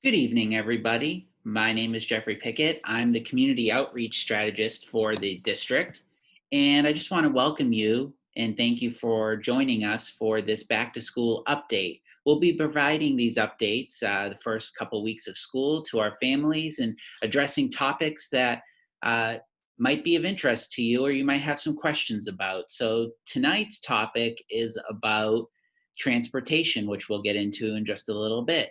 Good evening, everybody. My name is Jeffrey Pickett. I'm the community outreach strategist for the district. And I just want to welcome you and thank you for joining us for this back to school update. We'll be providing these updates the first couple weeks of school to our families and addressing topics that might be of interest to you or you might have some questions about. So tonight's topic is about transportation, which we'll get into in just a little bit.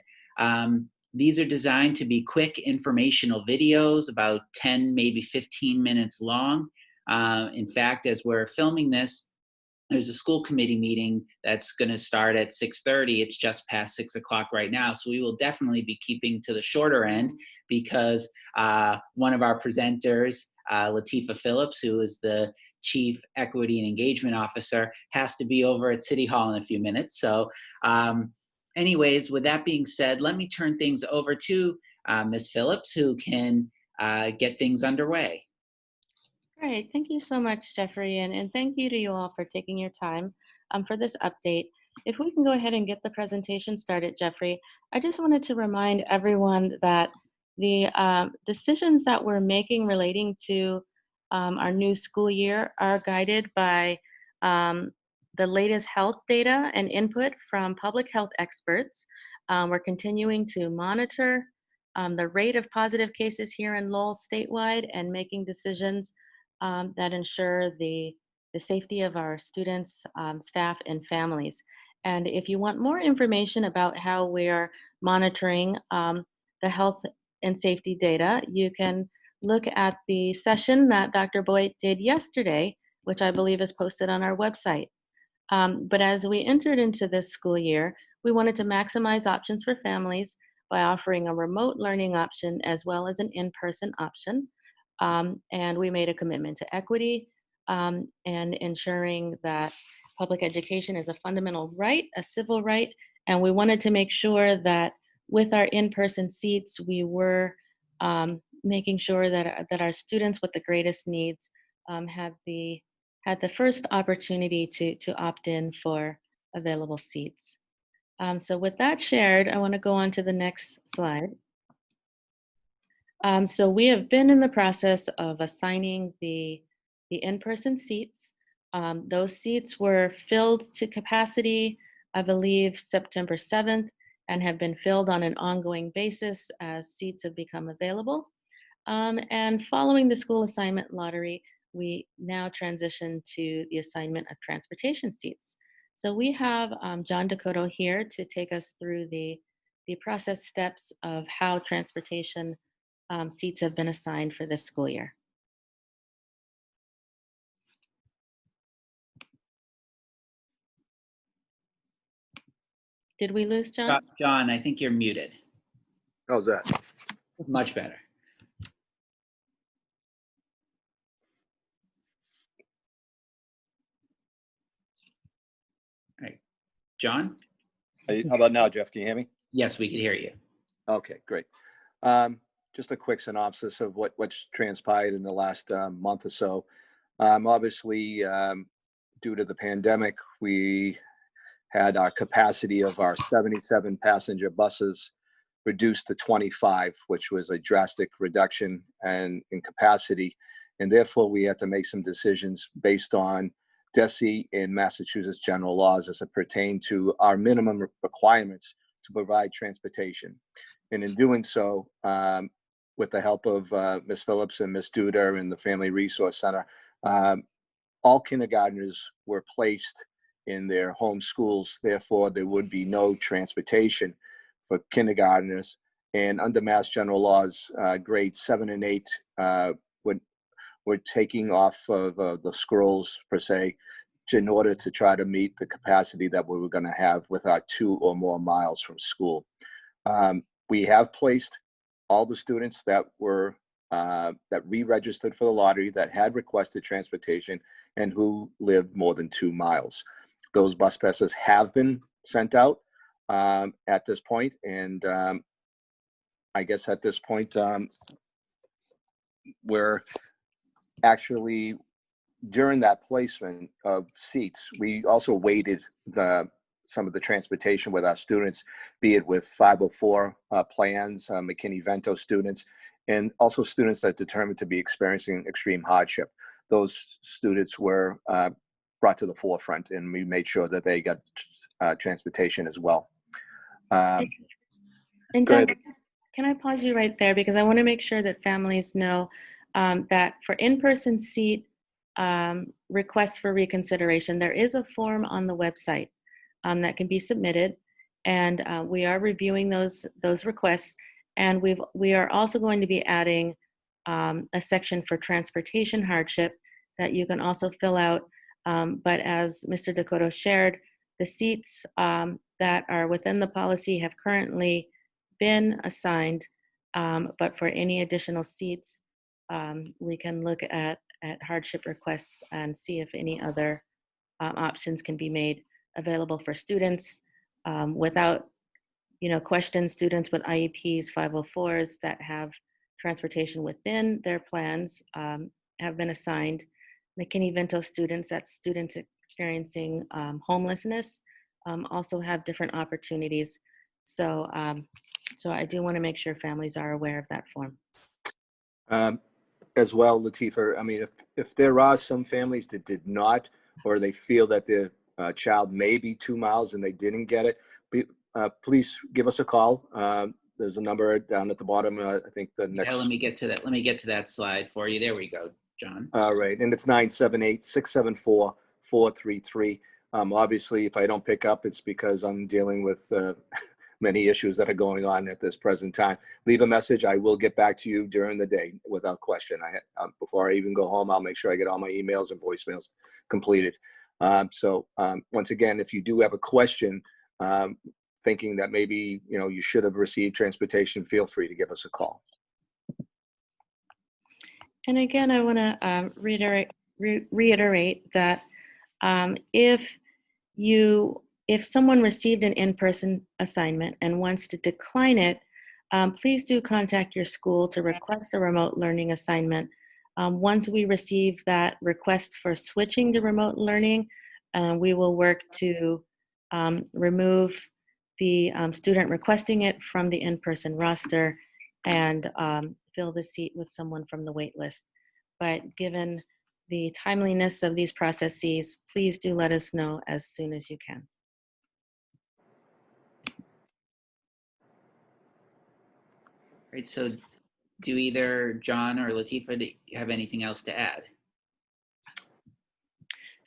These are designed to be quick informational videos, about 10, maybe 15 minutes long. In fact, as we're filming this, there's a school committee meeting that's going to start at 6:30. It's just past 6 o'clock right now. So we will definitely be keeping to the shorter end because one of our presenters, Latifa Phillips, who is the Chief Equity and Engagement Officer, has to be over at City Hall in a few minutes. So anyways, with that being said, let me turn things over to Ms. Phillips, who can get things underway. Great. Thank you so much, Jeffrey, and thank you to you all for taking your time for this update. If we can go ahead and get the presentation started, Jeffrey, I just wanted to remind everyone that the decisions that we're making relating to our new school year are guided by the latest health data and input from public health experts. We're continuing to monitor the rate of positive cases here in Lowell statewide and making decisions that ensure the safety of our students, staff, and families. And if you want more information about how we're monitoring the health and safety data, you can look at the session that Dr. Boyd did yesterday, which I believe is posted on our website. But as we entered into this school year, we wanted to maximize options for families by offering a remote learning option as well as an in-person option. And we made a commitment to equity and ensuring that public education is a fundamental right, a civil right. And we wanted to make sure that with our in-person seats, we were making sure that our students with the greatest needs had the first opportunity to opt in for available seats. So with that shared, I want to go on to the next slide. So we have been in the process of assigning the in-person seats. Those seats were filled to capacity, I believe, September 7th, and have been filled on an ongoing basis as seats have become available. And following the school assignment lottery, we now transition to the assignment of transportation seats. So we have John Dakota here to take us through the process steps of how transportation seats have been assigned for this school year. Did we lose John? John, I think you're muted. How's that? Much better. All right. John? How about now, Jeff? Can you hear me? Yes, we can hear you. Okay, great. Just a quick synopsis of what's transpired in the last month or so. Obviously, due to the pandemic, we had our capacity of our 77 passenger buses reduced to 25, which was a drastic reduction in capacity. And therefore, we had to make some decisions based on DESE and Massachusetts general laws as it pertained to our minimum requirements to provide transportation. And in doing so, with the help of Ms. Phillips and Ms. Duda and the Family Resource Center, all kindergartners were placed in their home schools. Therefore, there would be no transportation for kindergartners. And under Mass General Laws, grades 7 and 8 were taking off of the scrolls, per se, in order to try to meet the capacity that we were going to have with our 2 or more miles from school. We have placed all the students that were that re-registered for the lottery that had requested transportation and who lived more than 2 miles. Those bus passes have been sent out at this point, and I guess at this point we're actually, during that placement of seats, we also weighted the some of the transportation with our students, be it with 504 plans, McKinney-Vento students, and also students that are determined to be experiencing extreme hardship. Those students were brought to the forefront, and we made sure that they got transportation as well. And Go John, ahead. can I pause you right there, because I want to make sure that families know that for in-person seat requests for reconsideration, there is a form on the website that can be submitted, and we are reviewing those requests. And we are also going to be adding a section for transportation hardship that you can also fill out. But as Mr. Dakota shared, the seats that are within the policy have currently been assigned, but for any additional seats, we can look at hardship requests and see if any other options can be made available for students without, question. Students with IEPs, 504s that have transportation within their plans have been assigned. McKinney-Vento students, that's students experiencing homelessness, also have different opportunities. So, so I do want to make sure families are aware of that form. As well, Latifah, I mean, if there are some families that did not, or they feel that their child may be 2 miles and they didn't get it, please give us a call. There's a number down at the bottom. I think the next. Yeah, let me get to that. Let me get to that slide for you. There we go, John. All right, and it's 978-674-433. Obviously, if I don't pick up, it's because I'm dealing with many issues that are going on at this present time. Leave a message. I will get back to you during the day without question. Before I even go home, I'll make sure I get all my emails and voicemails completed. Once again, if you do have a question, thinking that maybe you should have received transportation, feel free to give us a call. And again, I want to reiterate that if someone received an in-person assignment and wants to decline it, please do contact your school to request a remote learning assignment. Once we receive that request for switching to remote learning, we will work to remove the student requesting it from the in-person roster and fill the seat with someone from the wait list. But given the timeliness of these processes, please do let us know as soon as you can. Right, so do either John or Latifah have anything else to add?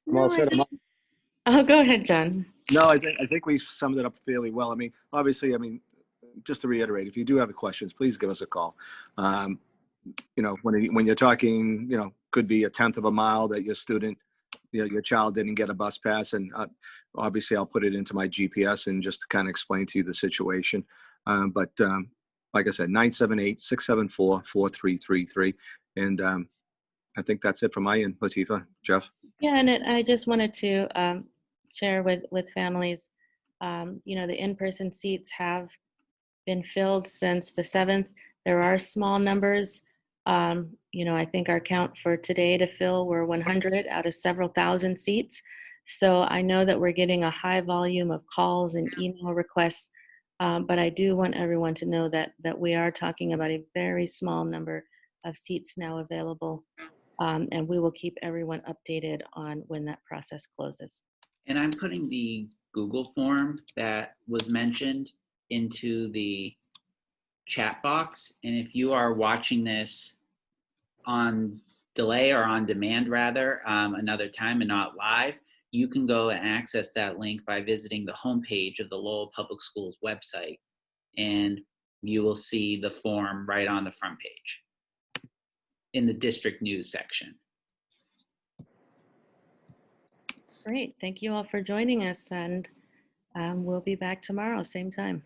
I'm all set. Oh, go ahead, John. No, I think we summed it up fairly well. I mean, obviously, just to reiterate, if you do have questions, please give us a call. When you're talking, could be 1/10 of a mile that your student, your child didn't get a bus pass, and obviously I'll put it into my GPS and just kind of explain to you the situation. But like I said, 978-674-4333, and I think that's it from my end. Latifah, Jeff. Yeah, and I just wanted to share with families, the in-person seats have been filled since the 7th. There are small numbers. I think our count for today to fill were 100 out of several thousand seats. So I know that we're getting a high volume of calls and email requests, but I do want everyone to know that we are talking about a very small number of seats now available, and we will keep everyone updated on when that process closes. And I'm putting the Google form that was mentioned into the chat box. And if you are watching this on delay or on demand rather, another time and not live, you can go and access that link by visiting the homepage of the Lowell Public Schools website, and you will see the form right on the front page in the district news section. Great, thank you all for joining us, and we'll be back tomorrow, same time.